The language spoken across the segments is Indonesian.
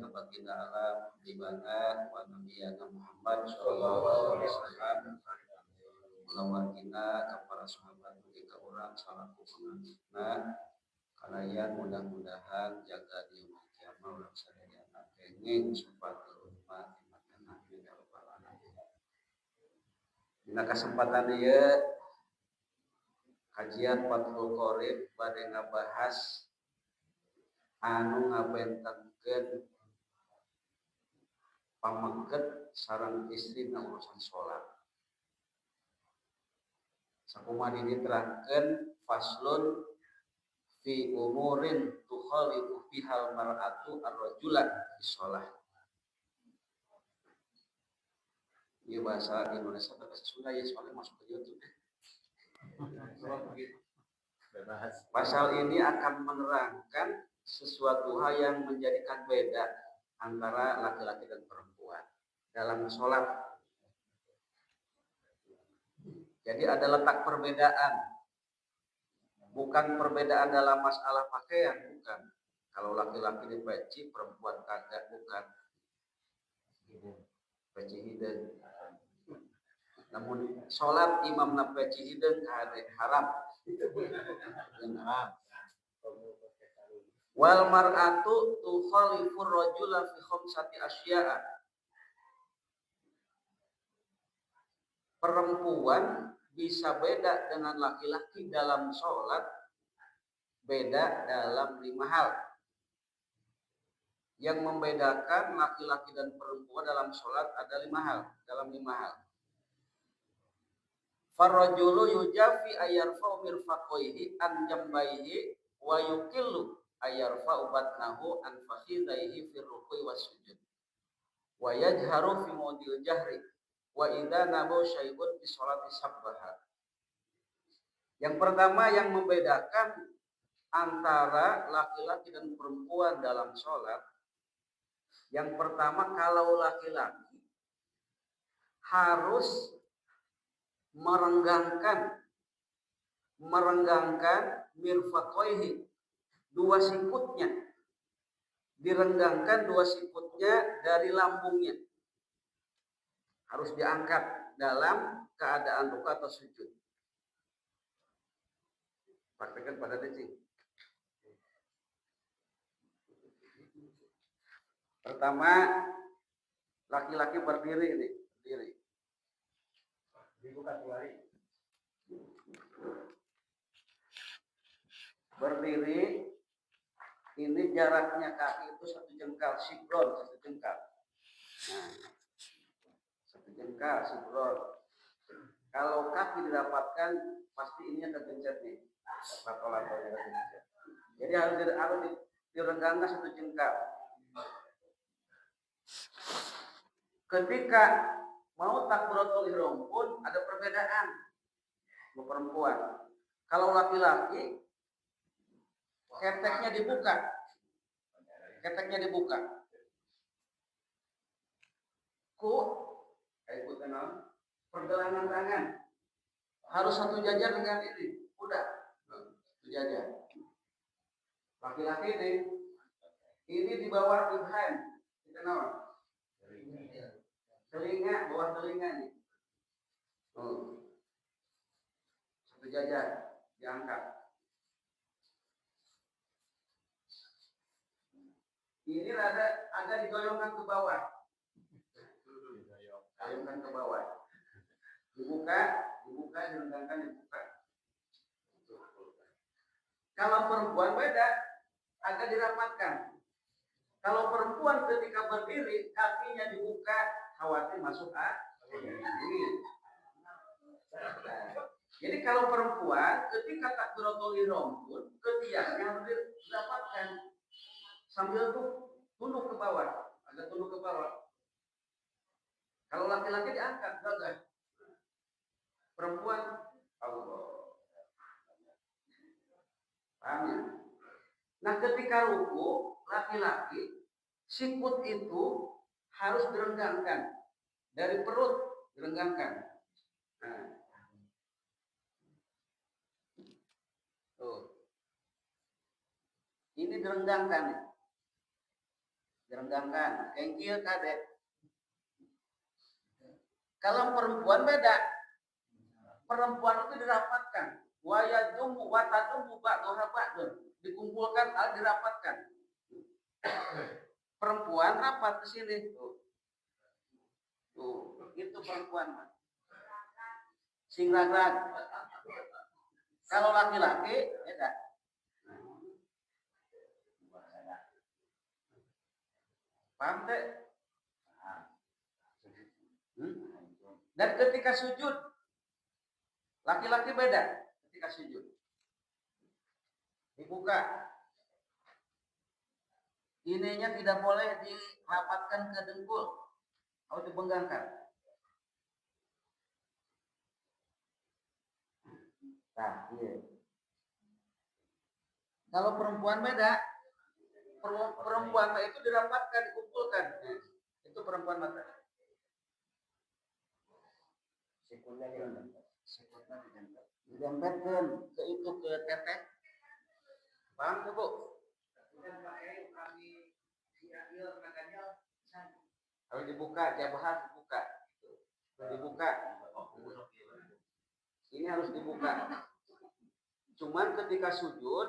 ala baginda alam ibana wa nabiyana Muhammad sallallahu alaihi wasallam lawartina ka para sahabat mugi ka urang salaku pangantna kalayan mudah-mudahan jaga di kiamat urang sadayana kenging supaya umat amin ya rabbal alamin. Dina kesempatan ieu kajian Fathul Qorib bade ngabahas anu ngabentengkeun pamengket sareng istri na urusan salat. Sakumaha diterangkeun faslun fi umurin tukhalifu bihal mar'atu ar-rajulan fi shalah. Ieu bahasa Indonesia atau bahasa Sunda ya soalnya masuk ke YouTube deh. Pasal ini akan menerangkan sesuatu hal yang menjadikan beda antara laki-laki dan perempuan dalam sholat. Jadi ada letak perbedaan, bukan perbedaan dalam masalah pakaian, bukan. Kalau laki-laki dipeci, perempuan kagak, bukan. Peci hideung. Namun sholat imam na peci hideung haram. Wal mar'atu tukhalifur rajula fi khamsati asya'a. Perempuan bisa beda dengan laki-laki dalam sholat, beda dalam 5 hal. Yang membedakan laki-laki dan perempuan dalam sholat ada 5 hal, dalam 5 hal. Farrajulu yujafi ayarfa'u mirfaqaihi an jambaihi wa yuqillu ayarfa'u batnahu an fakhidaihi fi ruku'i was sujud wa yajharu fi mawdi'il jahri wa idza nabu syai'un fi sholati sabbaha. Yang pertama yang membedakan antara laki-laki dan perempuan dalam sholat, yang pertama kalau laki-laki harus merenggangkan mirfaqaihi, dua sikutnya, direnggangkan dua sikutnya dari lambungnya, harus diangkat dalam keadaan ruku atau sujud. Praktekkan pada decing. Pertama, laki-laki berdiri nih, berdiri. Dibuka tuari. Berdiri, ini jaraknya kaki itu 1 jengkal, sikron 1 jengkal. Nah, 1 jengkal sikron. Kalau kaki didapatkan, pasti ininya tergencet nih. Lato-latonya tergencet. Jadi harus direnggangkan 1 jengkal. Ketika mau takbiratul ihram pun ada perbedaan untuk perempuan. Kalau laki-laki keteknya dibuka. Kayak kenal pergelangan tangan harus 1 jajar dengan ini. Udah 1 jajar. Laki-laki ini di bawah ibham. Dikenal? Telinga, bawah telinga nih. 1 jajar diangkat. Ini agak digoyongkan ke bawah. Goyongkan ke bawah. Dibuka, direnggangkan, dibuka. Kalau perempuan beda, agak dirapatkan. Kalau perempuan ketika berdiri, kakinya dibuka, khawatir masuk angin. Jadi kalau perempuan ketika takbiratul ihram pun ketiaknya harus didapatkan sambil tunduk ke bawah, agak tunduk ke bawah. Kalau laki-laki diangkat, gagah. Perempuan Allah. Paham ya? Nah, ketika ruku, laki-laki sikut itu harus direnggangkan dari perut, direnggangkan. Nah. Tuh. Ini direnggangkan. direnggangkan. Kengkil kadek. Kalau perempuan beda. Perempuan itu dirapatkan. Wa yadumu wa tadumu ba'daha ba'dun. Dikumpulkan, dirapatkan. Perempuan rapat ke sini. Tuh, itu perempuan. Singragrak. Kalau laki-laki beda. Paham teh? Dan ketika sujud, laki-laki beda ketika sujud. Dibuka. Ininya tidak boleh dirapatkan ke dengkul. Harus dibenggangkan. Nah, iya. Kalau perempuan beda. Perempuan itu dirapatkan, dikumpulkan. Itu perempuan mata. Sikutnya didempetkan ke itu ke tetek. Paham tuh, Bu? Harus dibuka, jabah dibuka. Dibuka. Ini harus dibuka. Cuman ketika sujud,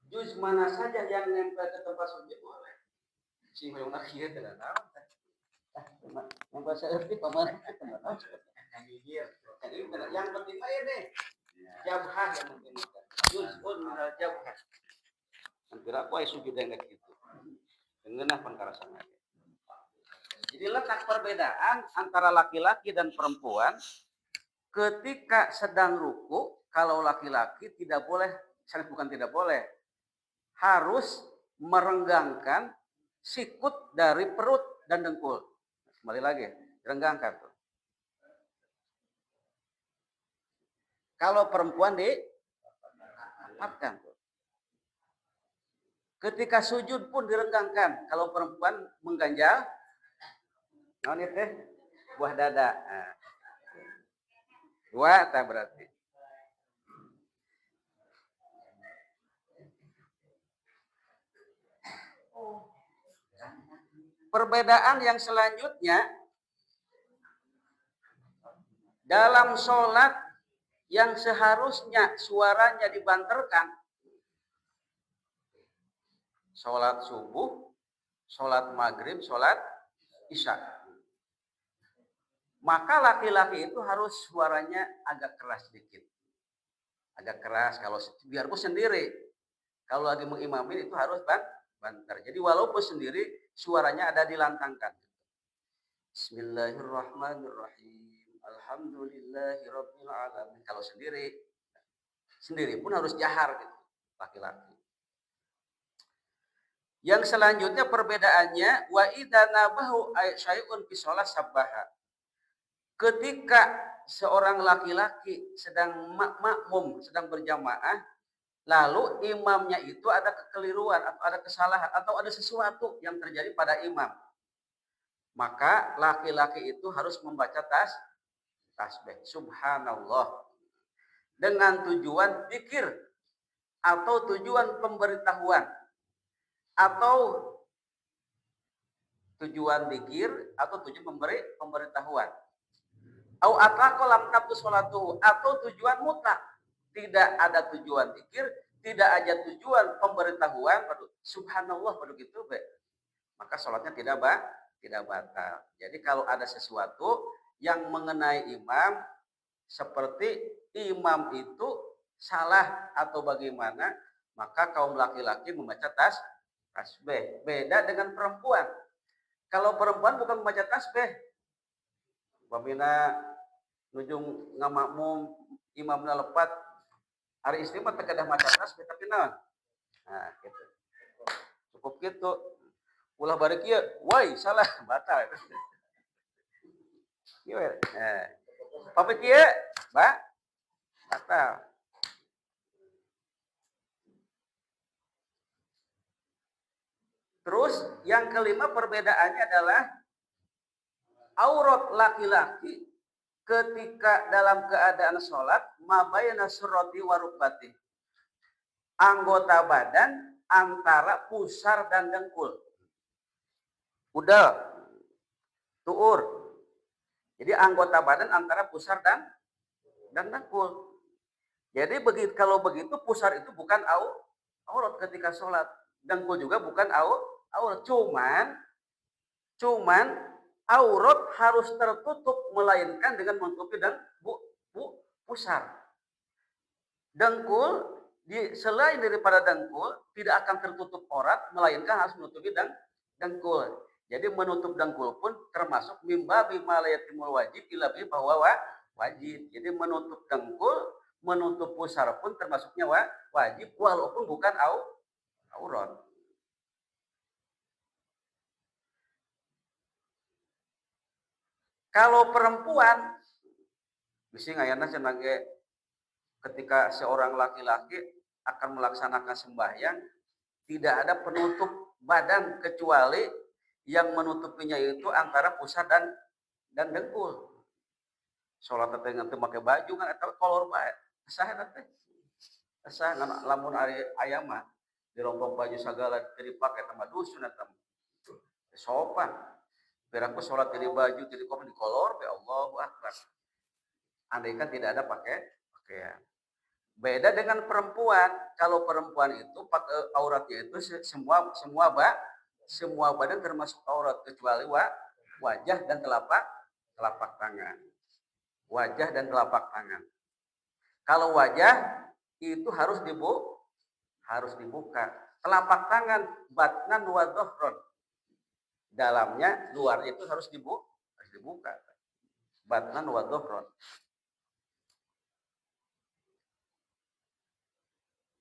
juz mana saja yang nempel ke tempat sujud boleh. Si hoyong nak kieu teh naon teh. Yang bahasa erti paman yang penting aja deh. Jabah yang penting. Juz'un minal jabah. Kira poe sujud yang gitu. Ngeunah pangkarasan. Jadi letak perbedaan antara laki-laki dan perempuan ketika sedang ruku, kalau laki-laki tidak boleh, bukan tidak boleh, harus merenggangkan sikut dari perut dan dengkul. Kembali lagi, renggangkan tuh. Kalau perempuan dirapatkan tuh. Ketika sujud pun direnggangkan. Kalau perempuan mengganjal, naon itu buah dada. Nah. Dua tak berarti. Perbedaan yang selanjutnya dalam sholat yang seharusnya suaranya dibanterkan, sholat subuh, sholat maghrib, sholat isya, maka laki-laki itu harus suaranya agak keras sedikit, agak keras. Kalau biarpun sendiri, kalau lagi mengimamin itu harus banter. Jadi walaupun sendiri suaranya ada dilantangkan. Bismillahirrahmanirrahim. Alhamdulillahirabbil alamin. Kalau sendiri pun harus jahar gitu, laki-laki. Yang selanjutnya perbedaannya wa idza nabahu syai'un fi shalah sabbaha. Ketika seorang laki-laki sedang makmum, sedang berjamaah, lalu imamnya itu ada kekeliruan atau ada kesalahan atau ada sesuatu yang terjadi pada imam, maka laki-laki itu harus membaca tasbih subhanallah dengan tujuan zikir atau tujuan pemberitahuan atau tujuan zikir atau tujuan pemberitahuan. Au atlaqa lam tabtu sholatuhu, atau tujuan mutlak, tidak ada tujuan zikir, tidak ada tujuan pemberitahuan, subhanallah pada gitu, maka sholatnya tidak batal. Jadi kalau ada sesuatu yang mengenai imam, seperti imam itu salah atau bagaimana, maka kaum laki-laki membaca tasbih. Beda dengan perempuan. Kalau perempuan bukan membaca tasbih, pamina nujung ngamakmum imamna lepat, hari istimewa terkedah maca tasbih tapi naon? Nah, gitu. Cukup gitu. Ulah bari kieu, woi salah batal. Kieu. Pami kieu, batal. Terus yang kelima perbedaannya adalah aurat laki-laki ketika dalam keadaan sholat mabayna surrati wa rukbati. Anggota badan antara pusar dan dengkul. Udel, tuur. Jadi anggota badan antara pusar dan dengkul. Jadi kalau begitu pusar itu bukan aurat ketika sholat. Dengkul juga bukan aurat. Cuman aurat harus tertutup melainkan dengan menutupi dan pusar. Dengkul selain daripada dengkul tidak akan tertutup aurat melainkan harus menutupi dengkul. Jadi menutup dengkul pun termasuk mimba bima la yatimul wajib illa bi bahwa wajib. Jadi menutup dengkul, menutup pusar pun termasuknya wajib walaupun bukan aurat. Kalau perempuan bisa ngayana senage ketika seorang laki-laki akan melaksanakan sembahyang tidak ada penutup badan kecuali yang menutupinya itu antara pusar dan dengkul. Sholat teh ngan teu make baju kan eta kolor bae. Saha eta teh? Asa lamun ari aya mah dirompok baju sagala teu dipake teh mah dusun eta. Sopan. Berangku sholat jadi baju jadi kok di kolor be Allahu Akbar. Andai kan tidak ada pakaian. Beda dengan perempuan. Kalau perempuan itu auratnya itu semua badan termasuk aurat kecuali wajah dan telapak tangan. Wajah dan telapak tangan. Kalau wajah itu harus dibuka. Telapak tangan batnan wa dhahran. Dalamnya, luarnya itu harus dibuka. Batnan wa dhahran.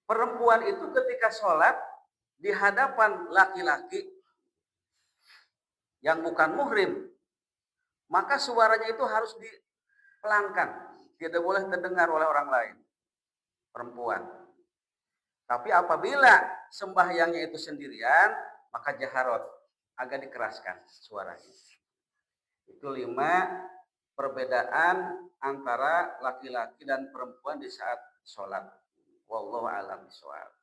Perempuan itu ketika sholat di hadapan laki-laki yang bukan muhrim, maka suaranya itu harus dipelangkan, tidak boleh terdengar oleh orang lain. Perempuan. Tapi apabila sembahyangnya itu sendirian, maka jaharot, agak dikeraskan suaranya. Itu 5 perbedaan antara laki-laki dan perempuan di saat sholat. Wallahu a'lam bishawab.